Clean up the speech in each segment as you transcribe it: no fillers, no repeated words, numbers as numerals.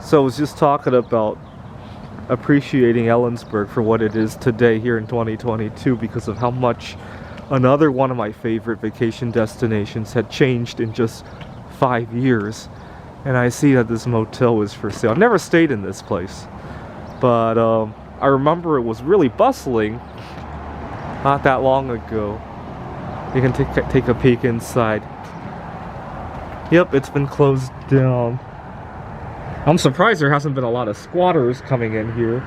So I was just talking about appreciating Ellensburg for what it is today here in 2022 because of how much another one of my favorite vacation destinations had changed in just 5 years. And I see that this motel is for sale. I've never stayed in this place, but I remember it was really bustling not that long ago. You can take a peek inside. Yep, it's been closed down. I'm surprised there hasn't been a lot of squatters coming in here.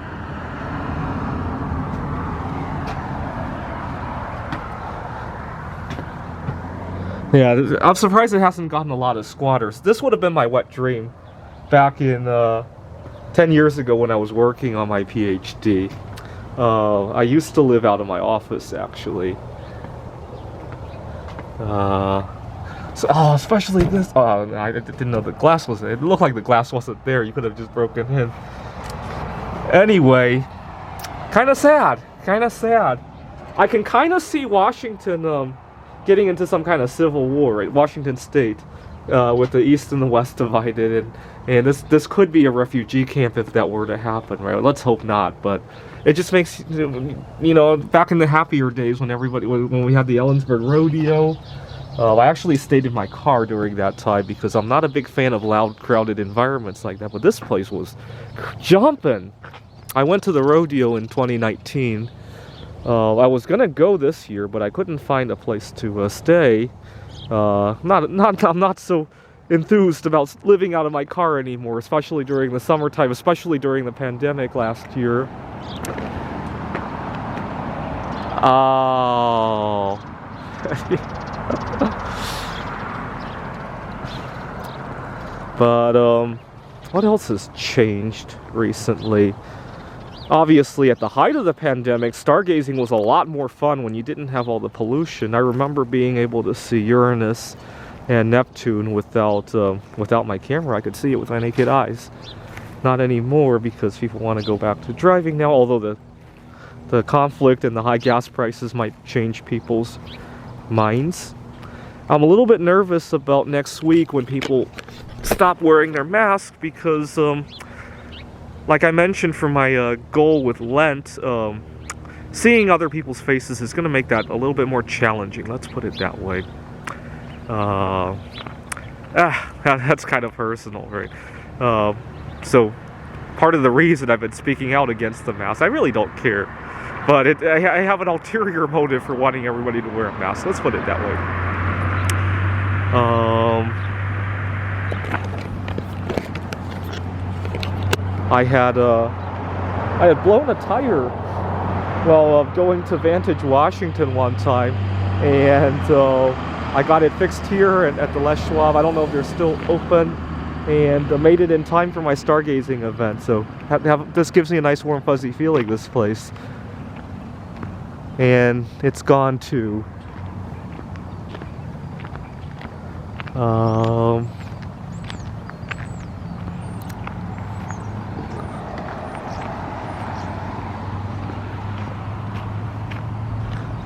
Yeah, I'm surprised it hasn't gotten a lot of squatters. This would have been my wet dream back in 10 years ago when I was working on my PhD. I used to live out of my office, actually. Especially this. I didn't know the glass was. It looked like the glass wasn't there. You could have just broken in. Anyway, kind of sad. Kind of sad. I can kind of see Washington getting into some kind of civil war, right? Washington State, with the East and the West divided, and this could be a refugee camp if that were to happen, right? Let's hope not, but it just makes, you know, back in the happier days when we had the Ellensburg Rodeo. I actually stayed in my car during that time because I'm not a big fan of loud, crowded environments like that, but this place was jumping. I went to the rodeo in 2019. I was gonna go this year, but I couldn't find a place to stay. I'm not so enthused about living out of my car anymore, especially during the summertime, especially during the pandemic last year. Oh. But what else has changed recently? Obviously, at the height of the pandemic, stargazing was a lot more fun when you didn't have all the pollution. I remember being able to see Uranus and Neptune without my camera. I could see it with my naked eyes. Not anymore because people want to go back to driving now, although the conflict and the high gas prices might change people's minds. I'm a little bit nervous about next week when people stop wearing their mask because, like I mentioned for my goal with Lent, seeing other people's faces is going to make that a little bit more challenging. Let's put it that way. That's kind of personal, right? So part of the reason I've been speaking out against the mask, I really don't care. But I have an ulterior motive for wanting everybody to wear a mask. Let's put it that way. I had blown a tire while going to Vantage, Washington one time, and I got it fixed here at the Les Schwab. I don't know if they're still open, and made it in time for my stargazing event. So this gives me a nice warm fuzzy feeling, this place. And it's gone too.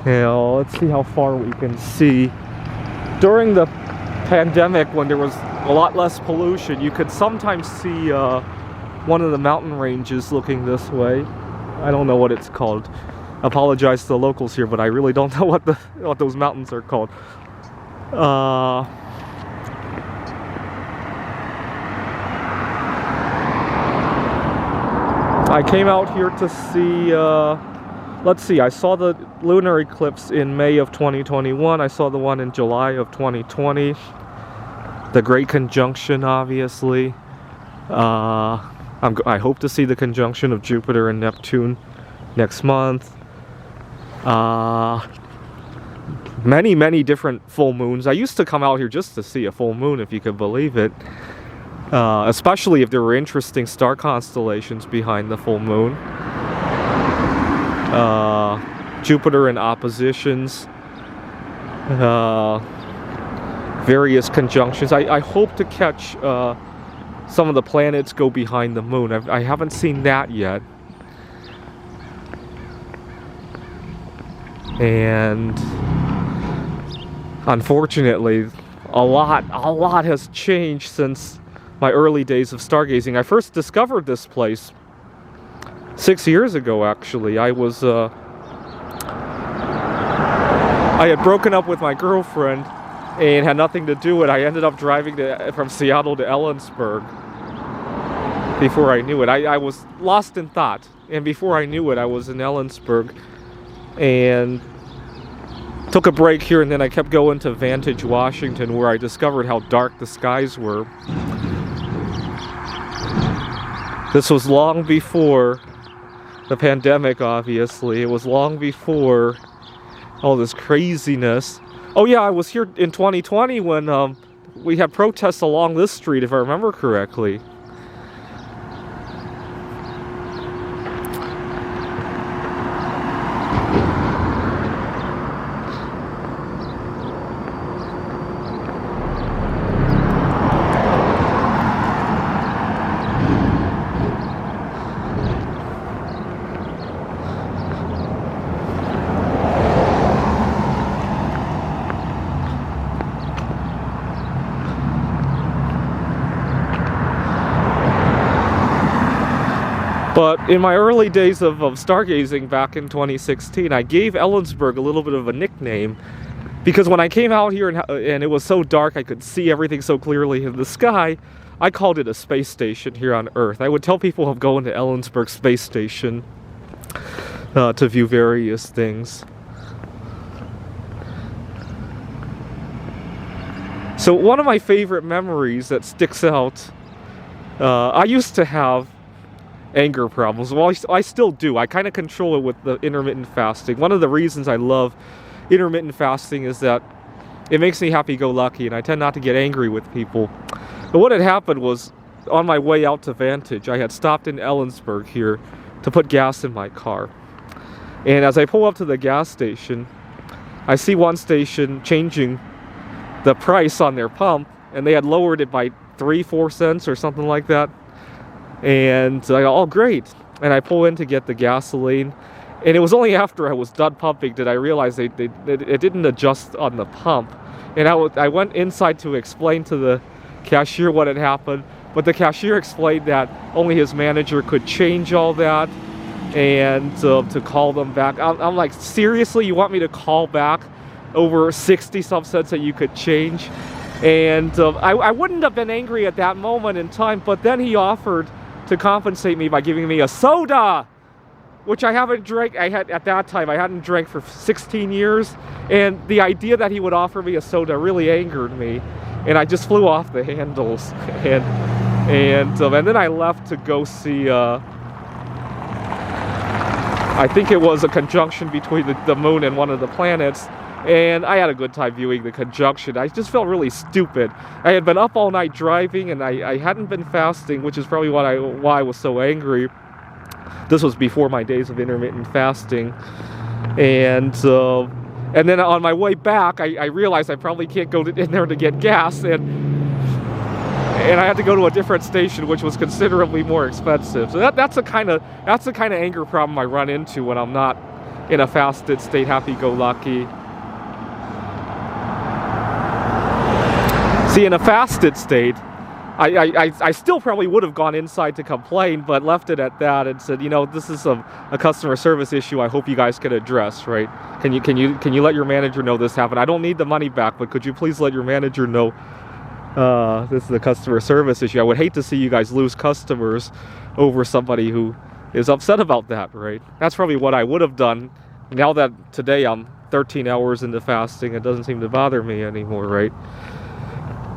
Now, let's see how far we can see. During the pandemic, when there was a lot less pollution, you could sometimes see one of the mountain ranges looking this way. I don't know what it's called. I apologize to the locals here, but I really don't know what those mountains are called. I came out here to see, let's see, I saw the lunar eclipse in May of 2021. I saw the one in July of 2020. The Great Conjunction, obviously. I hope to see the conjunction of Jupiter and Neptune next month. Many different full moons. I used to come out here just to see a full moon, if you could believe it. Especially if there were interesting star constellations behind the full moon. Jupiter in oppositions. Various conjunctions. I hope to catch some of the planets go behind the moon. I haven't seen that yet. And unfortunately, a lot has changed since my early days of stargazing. I first discovered this place 6 years ago, actually. I had broken up with my girlfriend and had nothing to do with it. I ended up driving from Seattle to Ellensburg before I knew it. I was lost in thought, and before I knew it, I was in Ellensburg and took a break here, and then I kept going to Vantage, Washington, where I discovered how dark the skies were. This was long before the pandemic, obviously. It was long before all this craziness. Oh yeah, I was here in 2020 when we had protests along this street, if I remember correctly. But in my early days of stargazing back in 2016, I gave Ellensburg a little bit of a nickname because when I came out here and it was so dark, I could see everything so clearly in the sky, I called it a space station here on Earth. I would tell people of going to Ellensburg Space Station to view various things. So one of my favorite memories that sticks out, I used to have anger problems. Well, I still do. I kind of control it with the intermittent fasting. One of the reasons I love intermittent fasting is that it makes me happy-go-lucky, and I tend not to get angry with people. But what had happened was, on my way out to Vantage, I had stopped in Ellensburg here to put gas in my car. And as I pull up to the gas station, I see one station changing the price on their pump, and they had lowered it by 3-4 cents or something like that. And I go, oh great, and I pull in to get the gasoline, and it was only after I was done pumping did I realize it didn't adjust on the pump. And I went inside to explain to the cashier what had happened, but the cashier explained that only his manager could change all that, and to call them back. I'm like, seriously, you want me to call back over 60-some cents that you could change? And I wouldn't have been angry at that moment in time, but then he offered to compensate me by giving me a soda, which I haven't drank. At that time, I hadn't drank for 16 years, and the idea that he would offer me a soda really angered me, and I just flew off the handles. And then I left to go see, I think it was a conjunction between the moon and one of the planets, and I had a good time viewing the conjunction. I just felt really stupid. I had been up all night driving, and I hadn't been fasting, which is probably why I was so angry. This was before my days of intermittent fasting. And then on my way back, I realized I probably can't go in there to get gas, and I had to go to a different station, which was considerably more expensive. So that's the kind of anger problem I run into when I'm not in a fasted state, happy-go-lucky. See, in a fasted state, I still probably would have gone inside to complain, but left it at that and said, you know, this is a customer service issue I hope you guys can address, right? Can you let your manager know this happened? I don't need the money back, but could you please let your manager know this is a customer service issue? I would hate to see you guys lose customers over somebody who is upset about that, right? That's probably what I would have done. Now that today I'm 13 hours into fasting, it doesn't seem to bother me anymore, right?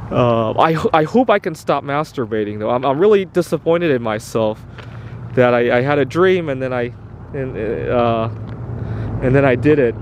I hope I can stop masturbating, though. I'm really disappointed in myself that I had a dream and then I did it.